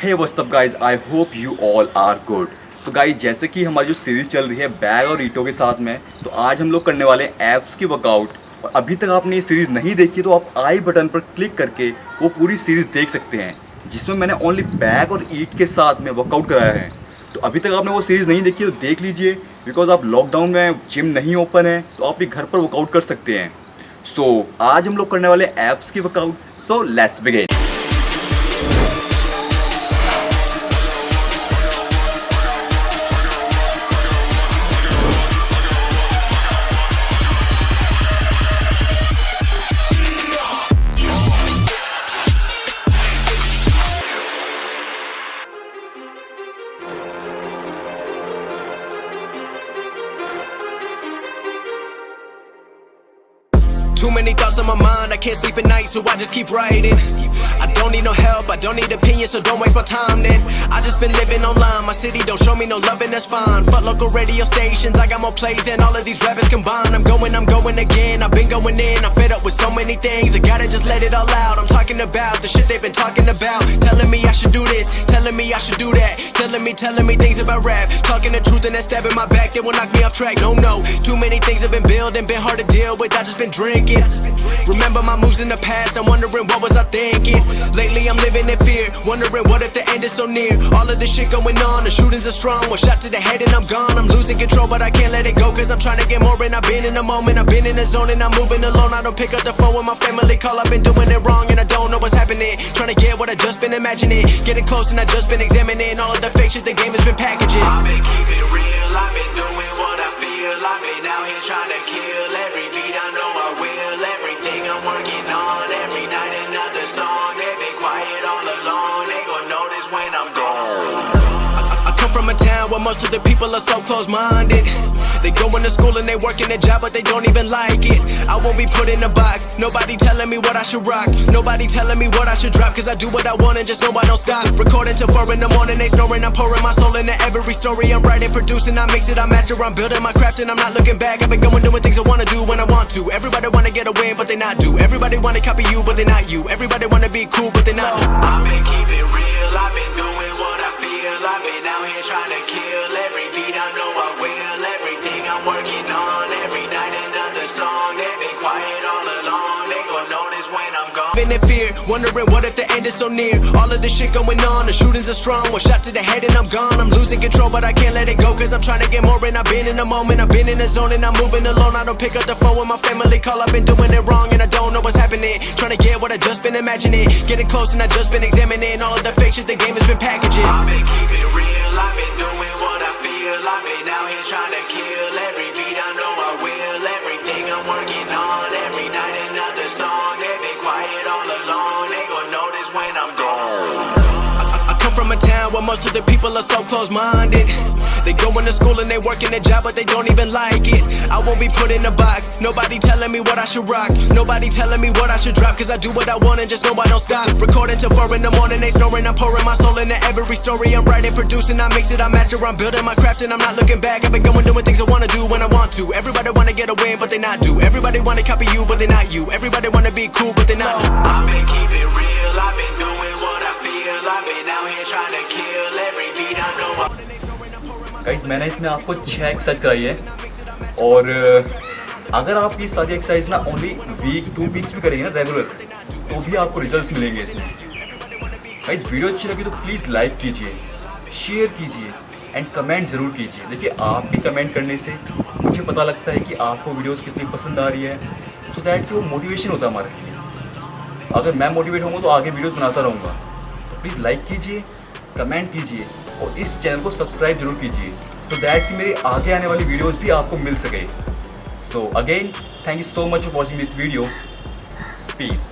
Hey what's up guys, I hope you all are good. तो guys जैसे कि हमारी जो सीरीज़ चल रही है बैग और ईंटों के साथ में, तो आज हम लोग करने वाले हैं एब्स की वर्कआउट। और अभी तक आपने ये सीरीज़ नहीं देखी तो आप आई बटन पर क्लिक करके वो पूरी सीरीज़ देख सकते हैं, जिसमें मैंने ओनली बैग और ईंट के साथ में वर्कआउट कराया है। तो अभी तक आपने वो सीरीज़ नहीं देखी तो देख लीजिए, बिकॉज आप लॉकडाउन में जिम नहीं ओपन है तो आप भी घर पर वर्कआउट कर सकते हैं। सो आज हम लोग करने वाले एब्स की workout. So let's begin. Too many thoughts on my mind, I can't sleep at night, so I just keep writing. I don't need no help, I don't need opinions, so don't waste my time then. I just been living online, my city don't show me no love and that's fine. Fuck local radio stations, I got more plays than all of these rappers combined. I'm going again, I've been going in, I'm fed up with so many things. I gotta just let it all out, I'm talking about the shit they've been talking about. Telling me I should do this, telling me I should do that. Telling me things about rap. Talking the truth and that stab in my back, they will knock me off track. No, too many things have been building, been hard to deal with, I just been drinking. Remember my moves in the past, I'm wondering what was I thinking. Lately I'm living in fear, wondering what if the end is so near. All of this shit going on, the shootings are strong. One shot to the head and I'm gone. I'm losing control but I can't let it go, cause I'm trying to get more. And I've been in the moment, I've been in the zone, and I'm moving alone. I don't pick up the phone when my family call, I've been doing it wrong and I don't know what's happening. Trying to get what I just been imagining, getting close and I just been examining all of the fake shit the game has been packaging. I've been keeping it real, I've been doing what I feel. I've been out here trying to kill every beat, I know I will. Everything I'm working on, every night another song. They've been quiet all along, they gon' notice when I'm gone. I come from a town where most of the people are so close-minded. They going to school and they working a job but they don't even like it. I won't be put in a box, nobody telling me what I should rock. Nobody telling me what I should drop, cause I do what I want and just know I don't stop. Recording till 4 in the morning, they snoring. I'm pouring my soul into every story. I'm writing, producing, I mix it, I master. I'm building my craft and I'm not looking back. I've been going doing things I wanna do when I want to. Everybody wanna get a win but they not do. Everybody wanna copy you but they not you. Everybody wanna be cool but they not you. I've been keeping it real, I've been doing what I feel. I've been out here trying to kill every beat, I know I will. Everything I'm working on, every night another song. They've been quiet all along, they gon' notice when I'm gone. Been in fear, wondering what if the end is so near. All of this shit going on, the shootings are strong. One shot to the head and I'm gone. I'm losing control but I can't let it go, cause I'm trying to get more. And I've been in the moment, I've been in the zone, and I'm moving alone. I don't pick up the phone when my family call, I've been doing it wrong and I don't know what's happening. Trying to get what I just been imagining, getting close and I just been examining all of the fake shit the game has been packaging. I've been keeping it real, I've been doing what I feel. I've been out here trying to kill every beat, I know I will. Everything I'm working on, every night another song. They've been quiet all along, they gon' notice when I'm gone. I come from a town where most of the people are so close-minded. They going to school and they working a job but they don't even like it. I won't be put in a box, nobody telling me what I should rock. Nobody telling me what I should drop, cause I do what I want and just know I don't stop. Recording till 4 in the morning, they snoring. I'm pouring my soul into every story. I'm writing, producing, I mix it, I master. I'm building my craft and I'm not looking back. I've been going doing things I wanna do when I want to. Everybody wanna get a win but they not do. Everybody wanna copy you but they not you. Everybody wanna be cool but they not you. I've been keeping it real, I've been doing what I feel. I've been out here trying to kill every beat, I know I. Guys मैंने इसमें आपको 6 exercise कराई है, और अगर आप ये सारी एक्सरसाइज ना ओनली वीक 2 वीक्स भी करेंगे ना रेगुलर, तो भी आपको रिजल्ट्स मिलेंगे इसमें। गाइस वीडियो अच्छी लगी तो प्लीज़ लाइक कीजिए, शेयर कीजिए एंड कमेंट ज़रूर कीजिए। देखिए आपके कमेंट करने से मुझे पता लगता है कि आपको वीडियोस कितनी पसंद आ रही है, सो दैट कि वो मोटिवेशन होता है हमारे लिए। अगर मैं मोटिवेट होऊंगा तो आगे वीडियोस बनाता रहूँगा। तो प्लीज़ लाइक कीजिए, कमेंट कीजिए और इस चैनल को सब्सक्राइब जरूर कीजिए, सो दैट कि मेरे आगे आने वाली वीडियोस भी आपको मिल सके। So again thank you so much for watching this video. Piece.